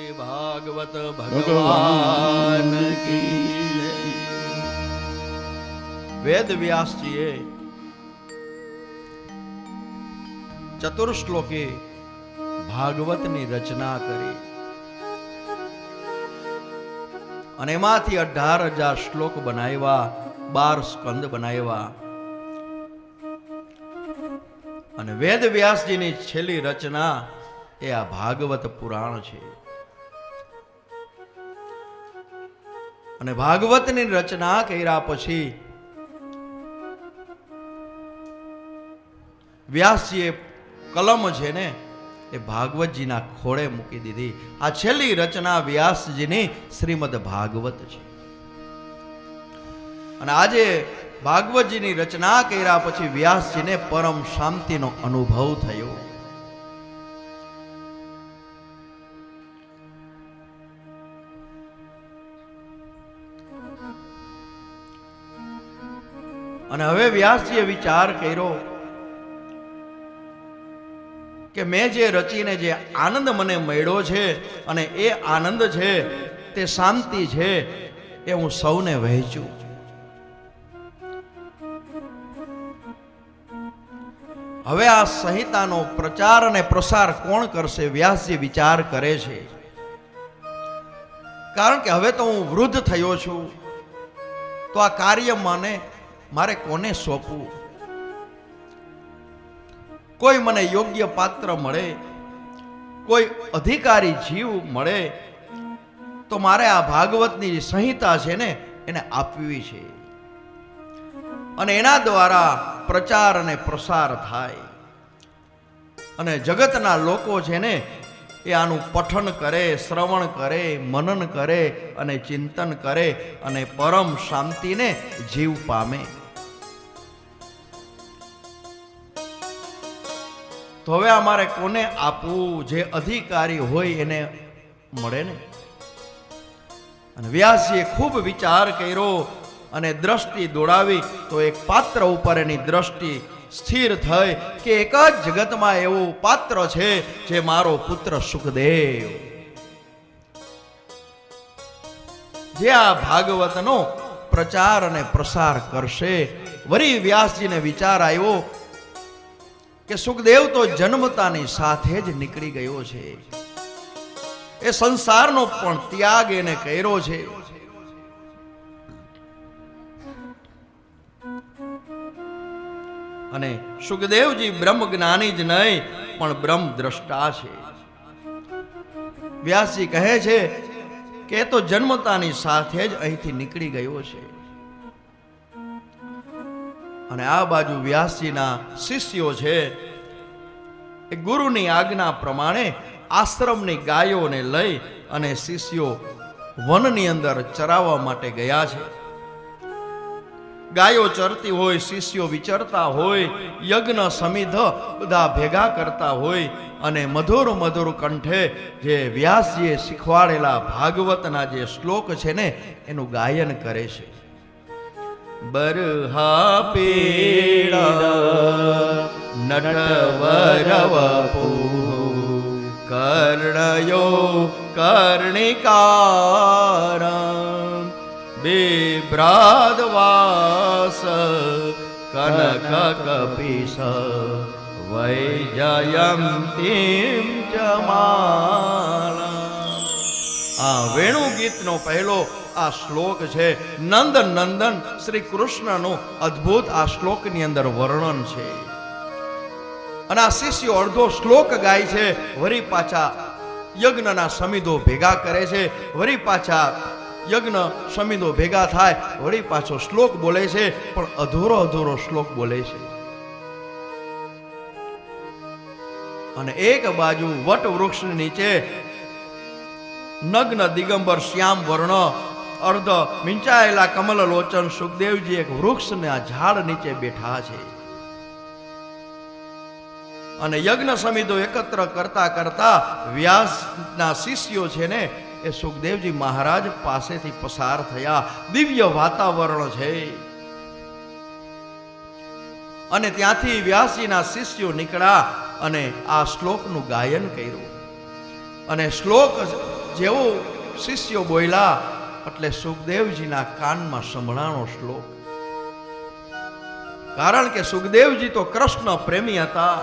શ્રી ભાગવત ભગવાન કી જય। વેદ વ્યાસજીએ ચતુર્શ્લોકે ભાગવતની રચના કરી અને એમાંથી 18,000 શ્લોક બનાવ્યા, 12 સ્કંદ બનાવ્યા અને વેદ વ્યાસજીની છેલ્લી રચના એ આ ભાગવત પુરાણ છે। અને ભાગવતની રચના કર્યા પછી વ્યાસજીએ કલમ છે ને એ ભાગવતજીના ખોળે મૂકી દીધી। આ છેલ્લી રચના વ્યાસજીની શ્રીમદ ભાગવત છે। અને આજે ભાગવતજીની રચના કર્યા પછી વ્યાસજીને પરમ શાંતિનો અનુભવ થયો। અને હવે વ્યાસજીએ વિચાર કર્યો કે મેં જે રચીને જે આનંદ મને મળ્યો છે અને એ આનંદ છે તે શાંતિ છે એ હું સૌને વહેંચું। હવે આ સંહિતાનો પ્રચાર અને પ્રસાર કોણ કરશે? વ્યાસજી વિચાર કરે છે, કારણ કે હવે તો હું વૃદ્ધ થયો છું, તો આ કાર્ય મારે કોને સોંપવું? કોઈ મને યોગ્ય પાત્ર મળે, કોઈ અધિકારી જીવ મળે તો મારે આ ભાગવતની સંહિતા છે ને એને આપવી છે અને એના દ્વારા પ્રચાર અને પ્રસાર થાય અને જગતના લોકો છે ને એ આનું પઠન કરે, શ્રવણ કરે, મનન કરે અને ચિંતન કરે અને પરમ શાંતિને જીવ પામે। તો હવે અમારે કોને આપવું? જે અધિકારી હોય એને મળે ને। અને વ્યાસજીએ ખૂબ વિચાર કર્યો અને દ્રષ્ટિ દોડાવી તો એક પાત્ર ઉપર એની દ્રષ્ટિ સ્થિર થઈ કે એક જ જગતમાં એવું પાત્ર છે જે મારો પુત્ર સુખદેવ, જે આ ભાગવતનો પ્રચાર અને પ્રસાર કરશે। વળી વ્યાસજીને વિચાર આવ્યો કે સુખદેવ તો જન્મતાની સાથે જ નીકળી ગયો છે, એ સંસારનો પણ ત્યાગ એને કર્યો છે। અને સુખદેવજી બ્રહ્મ જ્ઞાની જ નહીં પણ બ્રહ્મ દ્રષ્ટા છે। વ્યાસજી કહે છે કે એ તો જન્મતાની સાથે જ અહીંથી નીકળી ગયો છે। અને આ બાજુ વ્યાસજીના શિષ્યો છે એ ગુરુની આજ્ઞા પ્રમાણે આશ્રમની ગાયોને લઈ અને શિષ્યો વનની અંદર ચરાવવા માટે ગયા છે। ગાયો ચરતી હોય, શિષ્યો વિચરતા હોય, યજ્ઞ સમિધ બધા ભેગા કરતા હોય અને મધુર મધુર કંઠે જે વ્યાસજીએ શીખવાડેલા ભાગવતના જે શ્લોક છે ને એનું ગાયન કરે છે। બરહા પીડા નટવર વપુ કર્ણયો કર્ણિકારં બિભ્રાદવાસ કનક કપિશ વૈજયંતીમ ચમાલા। આ વેણુ ગીતનો પહેલો આ શ્લોક છે। નંદ નંદન શ્રી કૃષ્ણનું અદ્ભુત આ શ્લોકની અંદર વર્ણન છે। અને આ શિષ્યો અડધો શ્લોક ગાય છે, વળી પાછા યજ્ઞના સમિધો ભેગા કરે છે, વળી પાછા યજ્ઞ સમિધો ભેગા થાય, વળી પાછો શ્લોક બોલે છે, પણ અધૂરો શ્લોક બોલે છે। અને એક બાજુ વટ વૃક્ષ નીચે નગ્ન દિગંબર શ્યામ વર્ણ અર્ધ મિંચાયેલા કમલ લોચન સુખદેવજી એક વૃક્ષના ઝાડ નીચે બેઠા છે। અને યજ્ઞ સમિધો એકત્ર કરતા કરતા વ્યાસના શિષ્યો છે ને એ સુખદેવજી મહારાજ પાસેથી પસાર થયા। દિવ્ય વાતાવરણ છે અને ત્યાંથી વ્યાસજીના શિષ્યો નીકળ્યા અને આ શ્લોકનું ગાયન કર્યું। અને શ્લોક જેવું શિષ્યો બોલ્યા એટલે સુખદેવજીના કાનમાં સંભળાણો શ્લોક. કારણ કે સુખદેવજી તો કૃષ્ણ પ્રેમી હતા.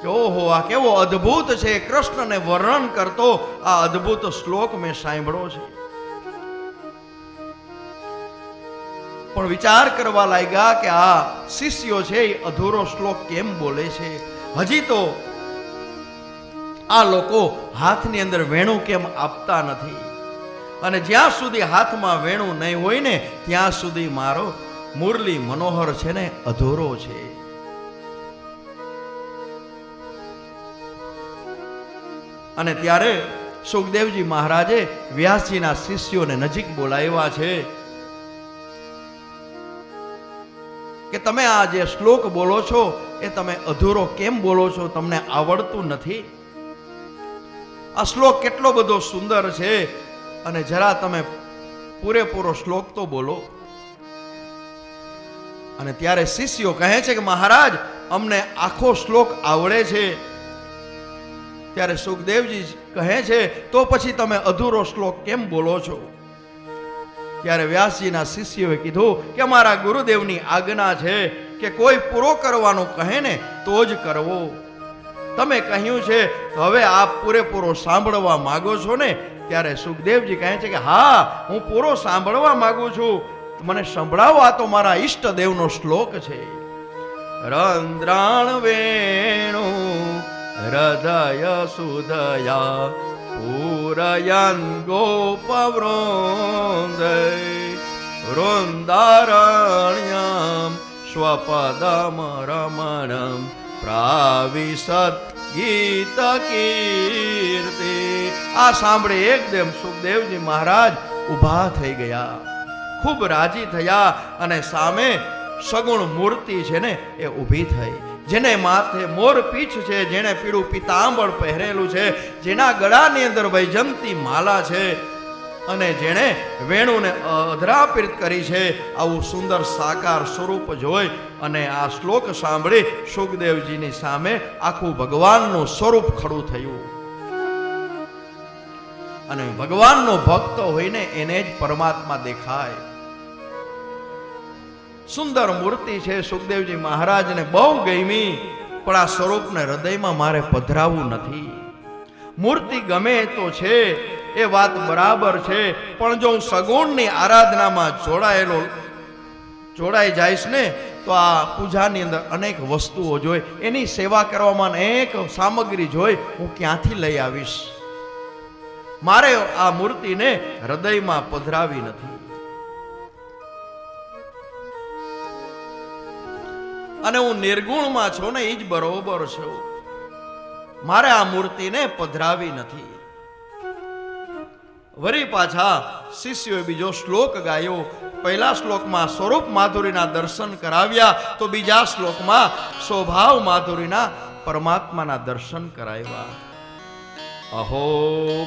ઓહો, આ કેવો અદ્ભુત છે! કૃષ્ણને વર્ણન કરતો આ અદ્ભુત શ્લોક મેં સાંભળ્યો છે. પણ વિચાર કરવા લાગ્યા કે આ શિષ્યો છે એ અધૂરો શ્લોક કેમ બોલે છે. હજી તો આ લોકો હાથની અંદર વેણું કેમ આપતા નથી, અને જ્યાં સુધી હાથમાં વેણું નહીં હોય ને ત્યાં સુધી મારો મુરલી મનોહર છે ને અધૂરો છે. અને ત્યારે સુખદેવજી મહારાજે વ્યાસજીના શિષ્યોને નજીક બોલાવ્યા છે કે તમે આ જે શ્લોક બોલો છો એ તમે અધૂરો કેમ બોલો છો? તમને આવડતું નથી? આ શ્લોક કેટલો બધો સુંદર છે, અને જરા તમે પૂરેપૂરો શ્લોક તો બોલો. અને ત્યારે શિષ્યો કહે છે કે મહારાજ, અમને આખો શ્લોક આવડે છે. ત્યારે સુખદેવજી કહે છે તો પછી તમે અધૂરો શ્લોક કેમ બોલો છો? ત્યારે વ્યાસજીના શિષ્યોએ કીધું કે મારા ગુરુદેવની આજ્ઞા છે કે કોઈ પૂરો કરવાનું કહે ને તો જ કરવો. તમે કહ્યું છે તો હવે આપ પૂરેપૂરો સાંભળવા માંગો છો ને? ત્યારે સુખદેવજી કહે છે કે હા, હું પૂરો સાંભળવા માંગુ છું. મને સંભળાવો, આ તો મારા ઈષ્ટદેવનો શ્લોક છે. રંદ્રાણ વેણુ હૃદય સુદયા પૂરયન ગોપવૃંદ વૃંદારણ્યમ સ્વપદમ રમણમ પ્રાવિશત ગીત કીર્તિ. આ સાંભળે એકદમ સુખદેવજી મહારાજ ઊભા થઈ ગયા, ખૂબ રાજી થયા, અને સામે સગુણ મૂર્તિ છે ને એ ઊભી થઈ. જેને માથે મોર પીછ છે, જેને પીળું પિતાંબર પહેરેલું છે, જેના ગળાની અંદર વૈજંતી માલા છે, અને જેણે વેણુને અધરાપીત કરી છે, આવું સુંદર સાકાર સ્વરૂપ જોઈ અને આ શ્લોક સાંભળી સુખદેવજીની સામે આખું ભગવાનનું સ્વરૂપ ખડું થયું. અને ભગવાનનો ભક્ત હોઈને એને જ પરમાત્મા દેખાય. સુંદર મૂર્તિ છે. સુખદેવજી મહારાજને બહુ ગમી, પણ આ સ્વરૂપને હૃદયમાં મારે પધરાવવું નથી. મૂર્તિ ગમે તો છે, એ વાત બરાબર છે, પણ જો હું સગુણની આરાધનામાં જોડાઈ જઈશ ને તો આ પૂજાની અંદર અનેક વસ્તુઓ જોઈ, એની સેવા કરવામાં અનેક સામગ્રી જોઈ, હું ક્યાંથી લઈ આવીશ? મારે આ મૂર્તિને હૃદયમાં પધરાવી નથી. અને હું નિર્ગુણમાં છું ને એ જ બરોબર છું. મારે આ મૂર્તિને પધરાવી નથી. વળી પાછા શિષ્યોએ બીજો શ્લોક ગાયો. પહેલા શ્લોકમાં સ્વરૂપ માધુરીના દર્શન કરાવ્યા, તો બીજા શ્લોકમાં સ્વભાવ માધુરીના પરમાત્માના દર્શન કરાવ્યા. અહો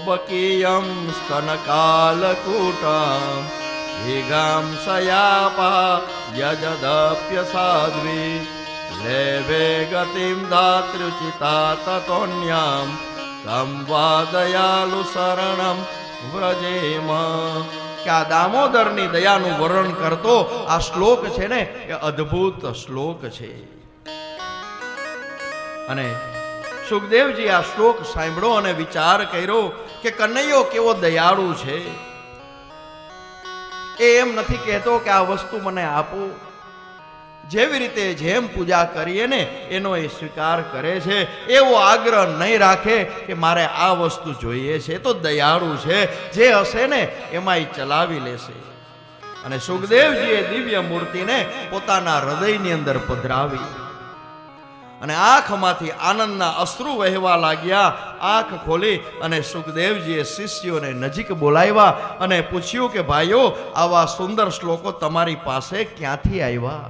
બકીયમ સ્તનકાલકૂટમ હિગામ સયાપા યજદપ્ય સાધ્વી લેવે ગતિમ ધાતૃચિતા તતોન્યામ તમ વાદયાલુ શરણમ વ્રજેમાં. કે આ દામોદરની દયાનું વર્ણન કરતો આ શ્લોક છે ને એ અદ્ભુત શ્લોક છે. અને સુખદેવજી આ શ્લોક સાંભળો અને વિચાર કર્યો કે કનૈયો કેવો દયાળુ છે. એ એમ નથી કહેતો કે આ વસ્તુ મને આપો. જેવી રીતે જેમ પૂજા કરીએ ને એનો એ સ્વીકાર કરે છે. એવો આગ્રહ નહીં રાખે કે મારે આ વસ્તુ જોઈએ છે. તો દયાળુ છે, જે હશે ને એમાં એ ચલાવી લેશે. અને સુખદેવજીએ દિવ્ય મૂર્તિને પોતાના હૃદયની અંદર પધરાવી, અને આંખમાંથી આનંદના અશ્રુ વહેવા લાગ્યા. આંખ ખોલી અને સુખદેવજીએ શિષ્યોને નજીક બોલાવ્યા અને પૂછ્યું કે ભાઈઓ, આવા સુંદર શ્લોકો તમારી પાસે ક્યાંથી આવ્યા?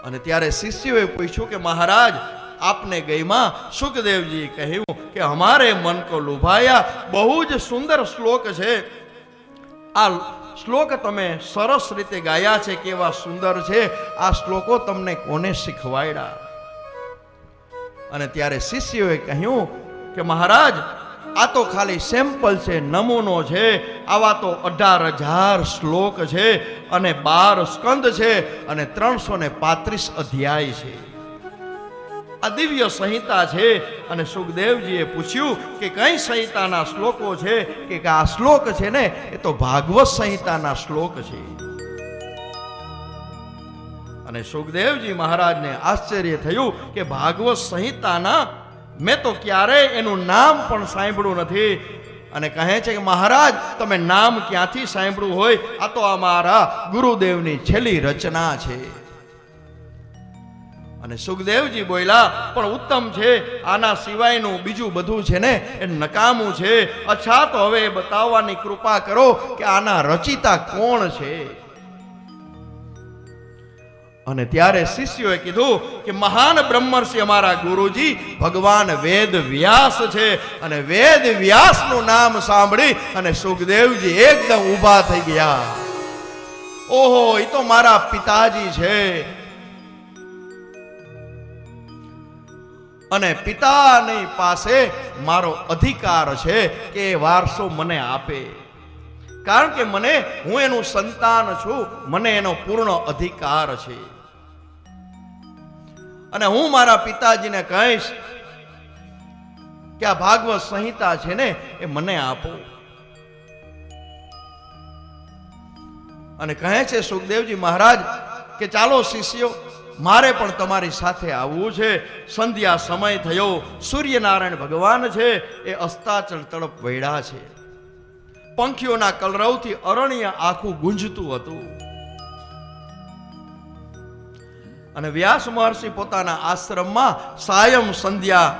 અને ત્યારે શિષ્યોએ પૂછ્યું કે મહારાજ, આપને ગઈમાં? સુખદેવજી કહ્યું કે હમારે મન કો લુભાયા. બહુ જ સુંદર શ્લોક છે. આ શ્લોક તમે સરસ રીતે ગાયા છે, કેવા સુંદર છે. આ શ્લોકો તમને કોને શીખવાડ્યા? અને ત્યારે શિષ્યોએ કહ્યું કે મહારાજ, આ તો ખાલી સેમ્પલ છે, નમૂનો છે. આવા તો 18,000 શ્લોક છે અને 12 સ્કંદ છે અને 335 અધ્યાય છે. આ દિવ્ય સંહિતા છે. અને સુખદેવજીએ પૂછ્યું કે કઈ સંહિતાના શ્લોકો છે? કે આ શ્લોક છે ને એ તો ભાગવત સંહિતાના શ્લોક છે. અને સુખદેવજી મહારાજને આશ્ચર્ય થયું કે ભાગવત સંહિતાના મેં તો ક્યારેય એનું નામ પણ સાંભળ્યું નથી. અને કહે છે કે મહારાજ તમે નામ ક્યાંથી સાંભળ્યું હોય? આ તો અમારા ગુરુદેવની છેલ્લી રચના છે. અને સુખદેવજી બોલ્યા પણ ઉત્તમ છે, આના સિવાયનું બીજું બધું છે ને એ નકામું છે. અચ્છા તો હવે બતાવવાની કૃપા કરો કે આના રચિતા કોણ છે. અને ત્યારે શિષ્યોએ કીધું કે મહાન બ્રહ્મર્ષિ અમારા ગુરુજી ભગવાન વેદ વ્યાસ છે. અને વેદ વ્યાસનું નામ સાંભળી અને સુખદેવજી એકદમ ઊભા થઈ ગયા. ઓહો, એ તો મારા પિતાજી છે. અને પિતાની પાસે મારો અધિકાર છે કે એ વારસો મને આપે, કારણ કે હું એનું સંતાન છું, મને એનો પૂર્ણ અધિકાર છે. અને હું મારા પિતાજીને કહીશ કે આ ભાગવત સંહિતા છે ને એ મને આપો. અને કહે છે સુખદેવજી મહારાજ કે ચાલો શિષ્યો, મારે પણ તમારી સાથે આવવું છે. સંધ્યા સમય થયો, સૂર્યનારાયણ ભગવાન છે એ અસ્તાચળ તરફ વળ્યા છે. પંખીઓના કલરવથી અરણ્ય આખું ગુંજતું હતું. અને વ્યાસ મહર્ષિ પોતાના આશ્રમમાં સાયમ સંધ્યા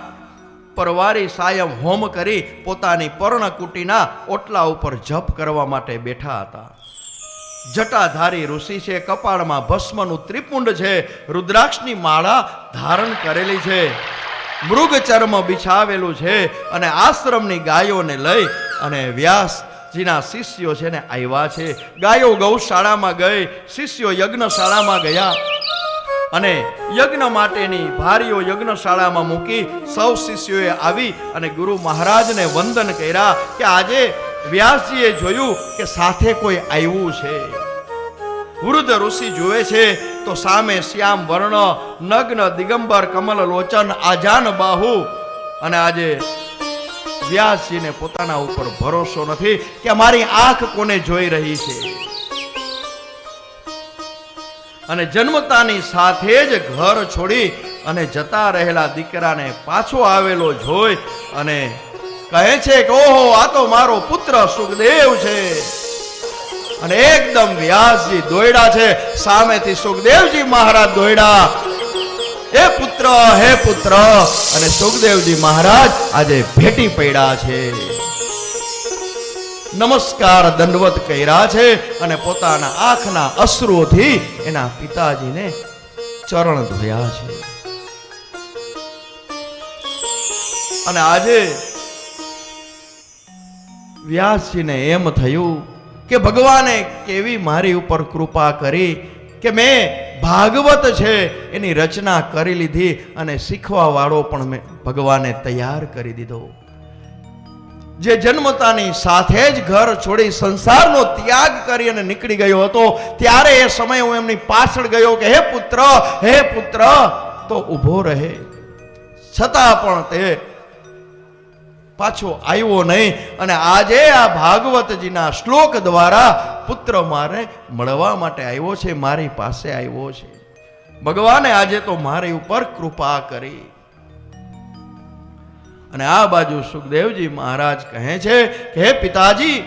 પરવારી સાયમ હોમ કરી પોતાની પર્ણકુટીના ઓટલા ઉપર જપ કરવા માટે બેઠા હતા. જટાધારી ઋષિ છે, કપાળમાં ભસ્મનું ત્રિપુંડ છે, રુદ્રાક્ષની માળા ધારણ કરેલી છે, મૃગ ચર્મ બિછાવેલું છે. અને આશ્રમની ગાયોને લઈ અને વ્યાસજીના શિષ્યો છે ને આવ્યા છે. ગાયો ગૌશાળામાં ગઈ, શિષ્યો યજ્ઞશાળામાં ગયા. અને યજ્ઞ માટેની ભારીઓ યજ્ઞશાળામાં મૂકી સૌ શિષ્યોએ આવી અને ગુરુ મહારાજને વંદન કર્યા કે આજે વ્યાસજીએ જોયું કે સાથે કોઈ આવ્યું છે. વૃદ્ધ ઋષિ જુએ છે તો સામે શ્યામ વર્ણ, નગ્ન, દિગંબર, કમલ લોચન, આજાન બાહુ. અને આજે વ્યાસજીને પોતાના ઉપર ભરોસો નથી કે મારી આંખ કોને જોઈ રહી છે. અને જન્મતાની સાથે જ ઘર છોડી અને જતા રહેલા દીકરાને પાછો આવેલો જોઈ અને કહે છે કે ઓહો, આ તો મારો પુત્ર સુખદેવ છે. અને એકદમ વ્યાસજી દોડ્યા છે. સામેથી સુખદેવજી મહારાજ દોડ્યા, હે પુત્ર, હે પુત્ર. અને સુખદેવજી મહારાજ આજે ભેટી પડ્યા છે, નમસ્કાર દંડવત કર્યા છે અને પોતાના આંખના અશ્રુઓથી એના પિતાજીને ચરણ ધોયા છે. અને આજે વ્યાસજીને એમ થયું કે ભગવાને કેવી મારી ઉપર કૃપા કરી કે મેં ભાગવત છે એની રચના કરી લીધી અને શીખવા વાળો પણ મેં ભગવાને તૈયાર કરી દીધો. જે જન્મતાની સાથે જ ઘર છોડી સંસારનો ત્યાગ કરી અને નીકળી ગયો હતો, ત્યારે એ સમયે હું એમની પાછળ ગયો કે હે પુત્ર, હે પુત્ર, તો ઊભો રહે. છતાં પણ તે પાછો આવ્યો નહીં. અને આજે આ ભાગવતજીના શ્લોક દ્વારા પુત્ર મારે મળવા માટે આવ્યો છે, મારી પાસે આવ્યો છે. ભગવાને આજે તો મારી ઉપર કૃપા કરી. અને આ બાજુ સુખદેવજી મહારાજ કહે છે કે હે પિતાજી,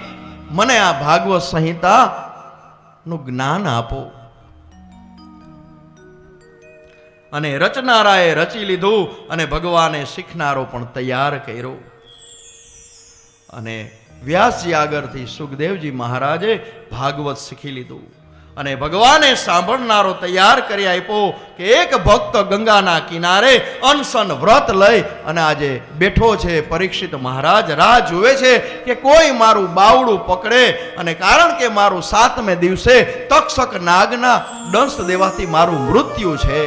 મને આ ભાગવત સંહિતા નું જ્ઞાન આપો. અને રચનારાએ રચી લીધું અને ભગવાને શીખનારો પણ તૈયાર કર્યો. અને વ્યાસજી આગળથી સુખદેવજી મહારાજે ભાગવત શીખી લીધું. અને ભગવાને સાંભળનારો તૈયાર કરી આપ્યો કે એક ભક્ત ગંગાના કિનારે અનશન વ્રત લઈ અને આજે બેઠો છે. પરીક્ષિત મહારાજ રાહ જુએ છે કે કોઈ મારું બાવડું પકડે. અને કારણ કે મારું 7મે દિવસે તક્ષક નાગના દંશ દેવાથી મારું મૃત્યુ છે.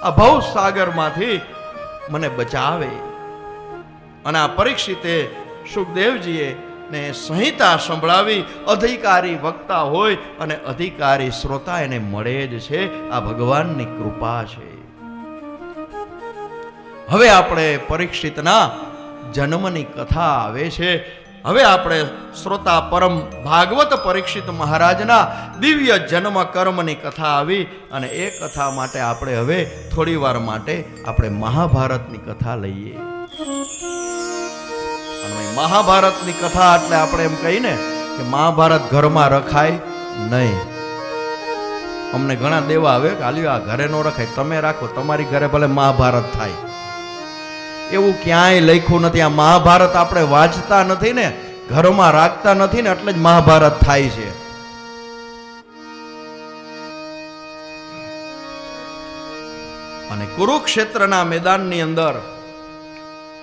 આ ભવસાગરમાંથી મને બચાવે. અને આ પરીક્ષિતે સુખદેવજીએ ને સંહિતા સંભળાવી. અધિકારી વક્તા હોય અને અધિકારી શ્રોતા એને મળે જ છે. આ ભગવાનની કૃપા છે. હવે આપણે પરીક્ષિતના જન્મની કથા આવે છે. હવે આપણે શ્રોતા પરમ ભાગવત પરીક્ષિત મહારાજના દિવ્ય જન્મ કર્મની કથા આવી. અને એ કથા માટે આપણે હવે થોડી વાર માટે આપણે મહાભારતની કથા લઈએ. અને મહાભારતની કથા એટલે આપણે એમ કહીને કે મહાભારત ઘરમાં રખાય નહીં. અમને ઘણા દેવા આવે કે હાલ્યો આ ઘરે ન રખાય, તમે રાખો, તમારી ઘરે ભલે મહાભારત થાય. એવું ક્યાંય લખ્યું નથી. આ મહાભારત આપણે વાંચતા નથી ને, ઘરમાં રાખતા નથી ને, એટલે જ મહાભારત થાય છે. અને કુરુક્ષેત્રના મેદાનની અંદર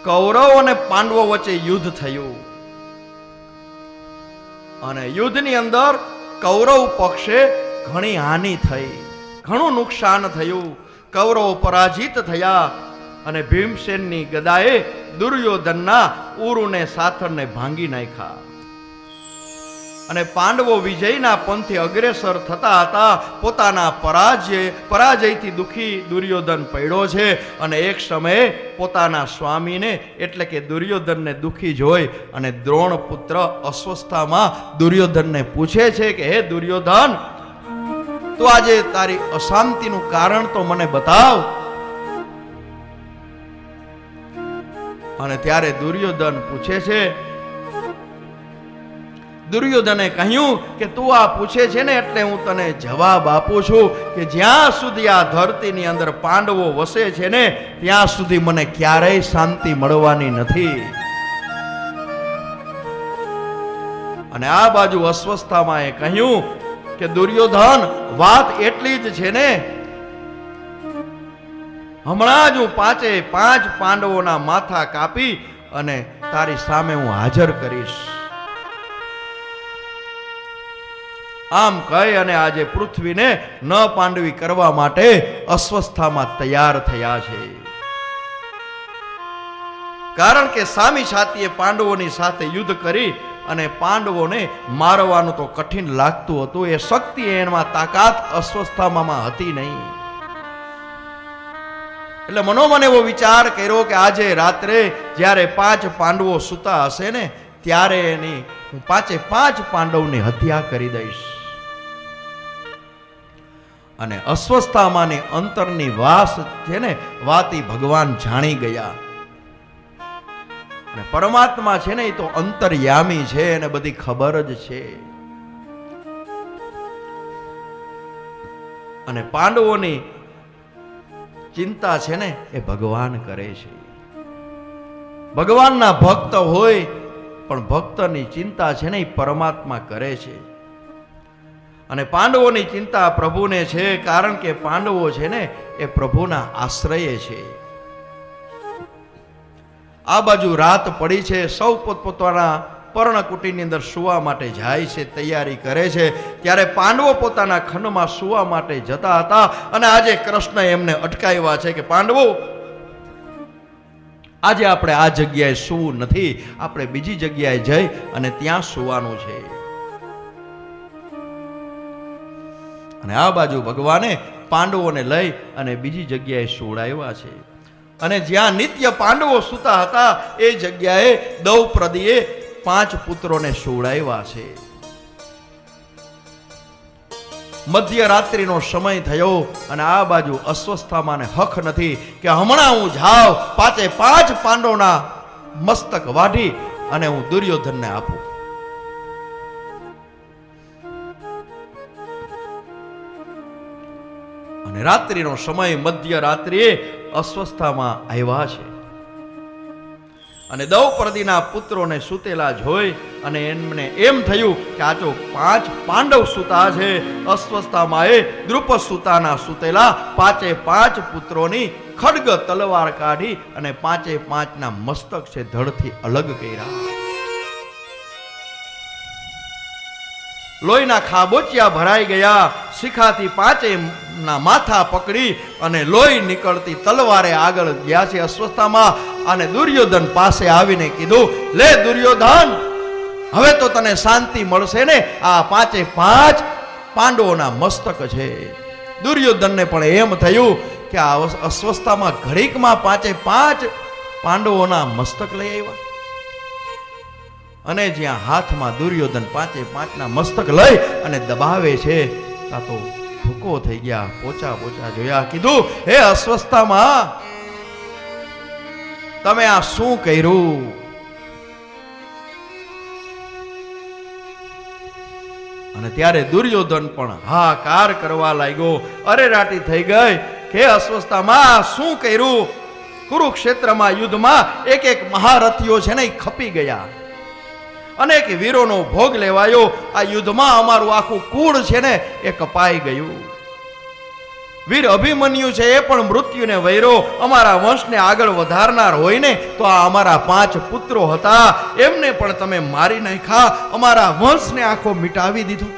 કૌરવ અને પાંડવો વચ્ચે યુદ્ધ થયું. અને યુદ્ધની અંદર કૌરવ પક્ષે ઘણી હાનિ થઈ, ઘણું નુકસાન થયું. કૌરવો પરાજિત થયા અને ભીમસેનની ગદાએ દુર્યોધનના ઉરુને સાથરને ભાંગી નાખ્યા. અને પાંડવો વિજયના પંથે અગ્રેસર થતા હતા. પોતાના પરાજયથી દુખી દુર્યોધન પડ્યો છે. અને એક સમયે પોતાના સ્વામીને એટલે કે દુર્યોધનને દુખી જોઈ અને દ્રોણ પુત્ર અસ્વસ્થામાં દુર્યોધનને પૂછે છે કે હે દુર્યોધન, તું આજે તારી અશાંતિનું કારણ તો મને બતાવ. અને ત્યારે દુર્યોધન પૂછે છે, દુર્યોધને કહ્યું કે તું આ પૂછે છે ને એટલે હું તને જવાબ આપું છું કે જ્યાં સુધી આ ધરતીની અંદર પાંડવો વસે છે ને ત્યાં સુધી મને ક્યારેય શાંતિ મળવાની નથી. અને આ બાજુ અસ્વસ્થામાં એ કહ્યું કે દુર્યોધન, વાત એટલી જ છે ને, હમણાં જ હું 5 પાંડવોના માથા કાપી અને તારી સામે હું હાજર કરીશ. આમ કહી અને આજે પૃથ્વીને ન પાંડવી કરવા માટે અસ્વસ્થામાં તૈયાર થયા છે. કારણ કે સામી છાતીએ પાંડવોની સાથે યુદ્ધ કરી અને પાંડવોને મારવાનું તો કઠિન લાગતું હતું. એ શક્તિ એમાં તાકાત અસ્વસ્થામાં હતી નહીં. એટલે મનોમન એવો વિચાર કર્યો કે આજે રાત્રે જ્યારે 5 પાંડવો સૂતા હશે ને ત્યારે એની હું 5 પાંડવની હત્યા કરી દઈશ. અને અસ્વસ્થામાંની અંતરની વાત છે ને વાતી ભગવાન જાણી ગયા. અને પરમાત્મા છે ને એ તો અંતર્યામી છે, એને બધી ખબર જ છે. અને પાંડવોની ચિંતા છે ને એ ભગવાન કરે છે. ભગવાનના ભક્ત હોય પણ ભક્તની ચિંતા છે ને એ પરમાત્મા કરે છે. અને પાંડવોની ચિંતા પ્રભુને છે, કારણ કે પાંડવો છે ને એ પ્રભુના આશ્રય છે. આ બાજુ રાત પડી છે, સૌ પોતપોતાના પર્ણકુટીની અંદર સુવા માટે જાય છે, તૈયારી કરે છે. ત્યારે પાંડવો પોતાના ખંડમાં સુવા માટે જતા હતા. અને આજે કૃષ્ણ એમને અટકાવ્યા છે કે પાંડવો, આજે આપણે આ જગ્યાએ સુવું નથી, આપણે બીજી જગ્યાએ જઈ અને ત્યાં સુવાનું છે. અને આ બાજુ ભગવાને પાંડવોને લઈ અને બીજી જગ્યાએ સુવડાવ્યા છે. અને જ્યાં નિત્ય પાંડવો સૂતા હતા એ જગ્યાએ દ્રૌપદીએ 5 પુત્રોને સુવડાવ્યા છે. મધ્યરાત્રિનો સમય થયો અને આ બાજુ અસ્વસ્થામાંને હક નથી કે હમણાં હું જાઉં 5 પાંડવોના મસ્તક વાઢી અને હું દુર્યોધનને આપું. અને રાત્રિનો સમય, મધ્યરાત્રિએ અસ્વસ્થામાં આવ્યા છે. અને દ્રૌપદીના પુત્રોને સૂતેલા જોઈ અને એમને એમ થયું કે આ તો 5 પાંડવ સૂતા છે. અસ્વસ્થામાં એ દ્રુપદ સૂતાના સૂતેલા 5 પુત્રોની ખડગ તલવાર કાઢી અને 5ના મસ્તક છે ધડથી અલગ કર્યા. લોહીના ખાબોચિયા ભરાઈ ગયા. શિખાથી પાંચેયના માથા પકડી અને લોહી નીકળતી તલવારે આગળ ગયા છે અસ્વસ્થામાં. અને દુર્યોધન પાસે આવીને કીધું, લે દુર્યોધન, હવે તો તને શાંતિ મળશે ને? આ પાંચે પાંચ પાંડવોના મસ્તક છે. દુર્યોધનને પણ એમ થયું કે આ અસ્વસ્થામાં ઘડીકમાં પાંચે પાંચ પાંડવોના મસ્તક લઈ આવ્યા. અને જ્યાં હાથમાં દુર્યોધન પાંચે પાંચના મસ્તક લઈ અને દબાવે છે, ત્યાં તો ભૂકો થઈ ગયા. પોચા પોચા જોયા. કીધું, હે અસ્વસ્થામાં, તમે આ શું કર્યું? અને ત્યારે દુર્યોધન પણ હાહાકાર કરવા લાગ્યો. અરેરાટી થઈ ગઈ કે અસ્વસ્થામાં શું કર્યું? કુરુક્ષેત્રમાં યુદ્ધમાં એક એક મહારથીઓ છે ને એ ખપી ગયા. અનેક વીરોનો ભોગ લેવાયો. આ યુદ્ધમાં અમારું આખું કુળ છે ને એ કપાઈ ગયું. વીર અભિમન્યુ છે એ પણ મૃત્યુને વૈરો. અમારા વંશને આગળ વધારનાર હોય ને તો આ અમારા 5 પુત્રો હતા, એમને પણ તમે મારી નાખ્યા. અમારા વંશને આખો મિટાવી દીધો.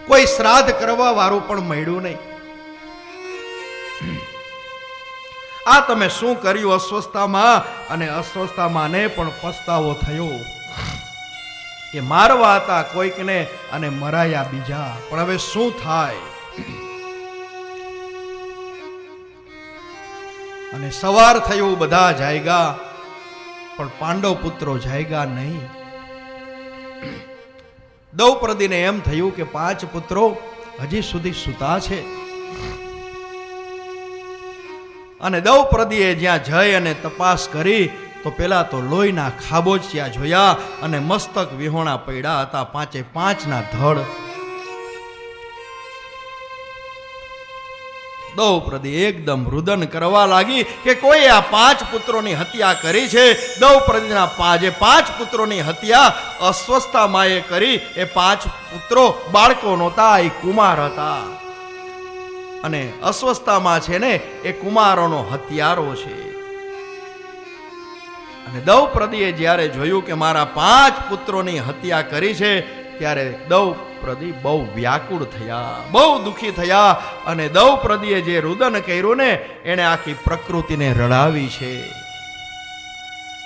કોઈ શ્રાદ્ધ કરવા વાળું પણ મળ્યું નહીં. આ તમે શું કર્યું અસ્વસ્થામાં? અને અસ્વસ્થામાંને પણ પસ્તાવો થયો. એ મારવા હતા કોઈકને અને મરાયા બીજા. પણ હવે શું થાય? અને સવાર થયું, બધા જાયગા, પણ પાંડવ પુત્રો જાયગા નહીં. દ્રૌપદીને એમ થયું કે 5 પુત્રો હજી સુધી સૂતા છે. અને દ્રૌપદીએ જ્યાં જઈ અને તપાસ કરી તો પેલા તો લોહીના ખાબોચિયા જોયા અને મસ્તક વિહોણા પડ્યા હતા, 5 ધડ. દ્રૌપદી એકદમ રુદન કરવા લાગી કે કોઈ આ 5 પુત્રોની હત્યા કરી છે. દ્રૌપદીના 5 પુત્રોની હત્યા અસ્વસ્થામાએ કરી. એ 5 પુત્રો બાળકો નહોતા, એ કુમાર હતા. અને અસ્વસ્થામાં છે ને એ કુમારોનો હત્યારો છે. અને દ્રૌપદીએ જ્યારે જોયું કે મારા 5 પુત્રોની હત્યા કરી છે, ત્યારે દ્રૌપદી બહુ વ્યાકુળ થયા, બહુ દુઃખી થયા. અને દ્રૌપદીએ જે રુદન કર્યું ને એને આખી પ્રકૃતિને રડાવી છે.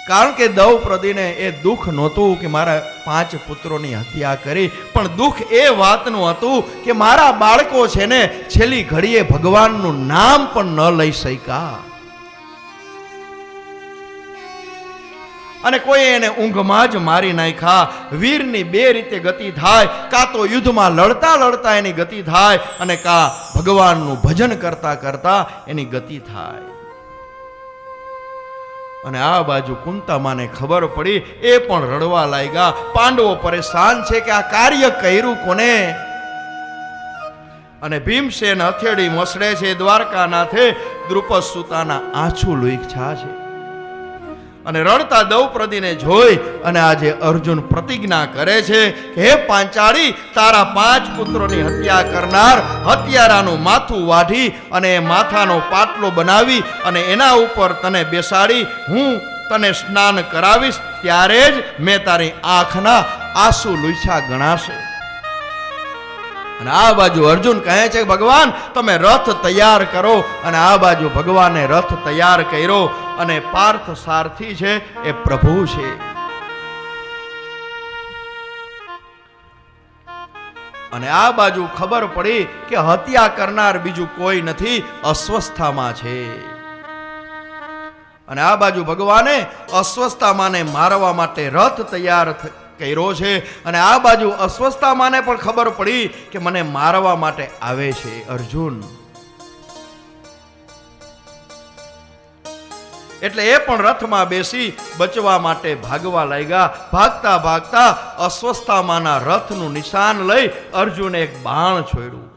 કારણ કે દ્રૌપદીને એ દુઃખ નહોતું કે મારા 5 પુત્રોની હત્યા કરી, પણ દુઃખ એ વાતનું હતું કે મારા બાળકો છે ને છેલ્લી ઘડીએ ભગવાનનું નામ પણ ન લઈ શક્યા. અને કોઈ એને ઊંઘમાં જ મારી નાખ્યા. વીરની 2 રીતે ગતિ થાય, કાં તો યુદ્ધમાં લડતા લડતા એની ગતિ થાય, અને કાં ભગવાનનું ભજન કરતા કરતા એની ગતિ થાય. અને આ બાજુ કુંતામાને ખબર પડી, એ પણ રડવા લાગ્યા. પાંડવો પરેશાન છે કે આ કાર્ય કર્યું કોને? અને ભીમસેન હથેળી મસળે છે. દ્વારકાનાથે દ્રુપદ સુતાના આંસુ લૂછ્યા છે. અને રડતા દ્રૌપદીને જોઈ અને આજે અર્જુન પ્રતિજ્ઞા કરે છે કે હે પાંચાળી, તારા 5 પુત્રોની હત્યા કરનાર હત્યારાનું માથું વાઢી અને એ માથાનો પાટલો બનાવી અને એના ઉપર તને બેસાડી હું તને સ્નાન કરાવીશ, ત્યારે જ મેં તારી આંખના આંસુ લૂછ્યા ગણાશે. અને આ બાજુ અર્જુન કહે છે કે ભગવાન તમે રથ તૈયાર કરો. અને આ બાજુ ભગવાને રથ તૈયાર કર્યો. અને પાર્થ સારથી છે એ પ્રભુ છે. અને આ બાજુ ખબર પડી કે હત્યા કરનાર બીજું કોઈ નથી, અસ્વસ્થામાં છે. અને આ બાજુ ભગવાને અસ્વસ્થામાને મારવા માટે રથ તૈયાર કર્યો છે. અને આ બાજુ અસ્વસ્થામાને પણ ખબર પડી કે મને મારવા માટે આવે છે અર્જુન. એટલે એ પણ રથમાં બેસી બચવા માટે ભાગવા લાગ્યા. ભાગતા ભાગતા અસ્વસ્થામાના રથનું નિશાન લઈ અર્જુને એક બાણ છોડ્યું.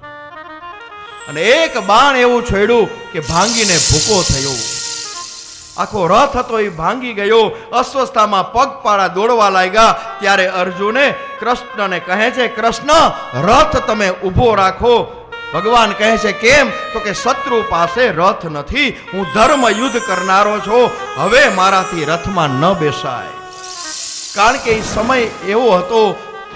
અને એક બાણ એવું છોડ્યું કે ભાંગીને ભૂકો થયો. આખો રથ હતો એ ભાંગી ગયો. અસ્વસ્થામાં પગપાળા દોડવા લાગ્યા. ત્યારે અર્જુને કૃષ્ણને કહે છે, કૃષ્ણ રથ તમે ઊભો રાખો. ભગવાન કહે છે કેમ? તો કે શત્રુ પાસે રથ નથી, હું ધર્મ યુદ્ધ કરનારો છું, હવે મારાથી રથમાં ન બેસાય. કારણ કે એ સમય એવો હતો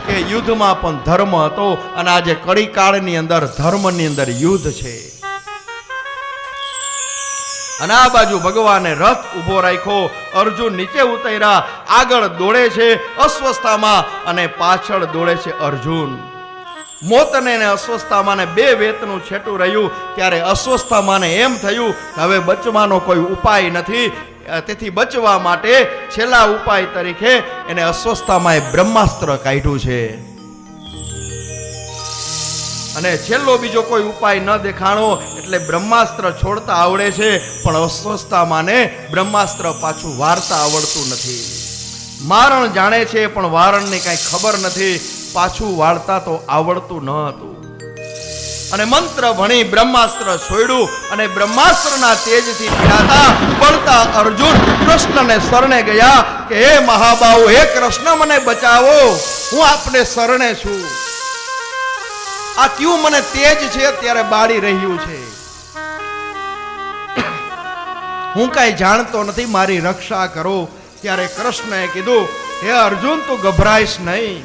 કે યુદ્ધમાં પણ ધર્મ હતો, અને આજે કળી કાળની અંદર ધર્મની અંદર યુદ્ધ છે. અને આ બાજુ ભગવાને રથ ઉભો રાખ્યો, અર્જુન નીચે ઉતર્યા, આગળ દોડે છે અસ્વસ્થામાં અને પાછળ દોડે છે અર્જુન. મોતને અને અસ્વસ્થામાને બે વેતનું છેટું રહ્યું. ત્યારે અસ્વસ્થામાને એમ થયું હવે બચવાનો કોઈ ઉપાય નથી, તેથી બચવા માટે છેલ્લા ઉપાય તરીકે એને અસ્વસ્થામાએ બ્રહ્માસ્ત્ર કાઢ્યું છે. અને છેલ્લો બીજો કોઈ ઉપાય ન દેખાણો એટલે બ્રહ્માસ્ત્ર છોડતા આવડે છે, પણ અસ્વસ્થામાને બ્રહ્માસ્ત્ર પાછું વારતા આવડતું નથી. મારણ જાણે છે પણ વારણની કાંઈ ખબર નથી, પાછું વાળતા તો આવડતું ન હતું. અને મંત્ર ભણી બ્રહ્માસ્ત્ર છોડ્યું, અને બ્રહ્માસ્ત્રના તેજથી પીડાતા બળતા અર્જુન કૃષ્ણને શરણે ગયા કે હે મહાબાહુ, હે કૃષ્ણ મને બચાવો, હું આપને શરણે છું. આ ક્યું મને તેજ છે અત્યારે બાળી રહ્યું છે, હું કાંઈ જાણતો નથી, મારી રક્ષા કરો. ત્યારે કૃષ્ણએ કીધું હે અર્જુન, તું ગભરાઈશ નહીં,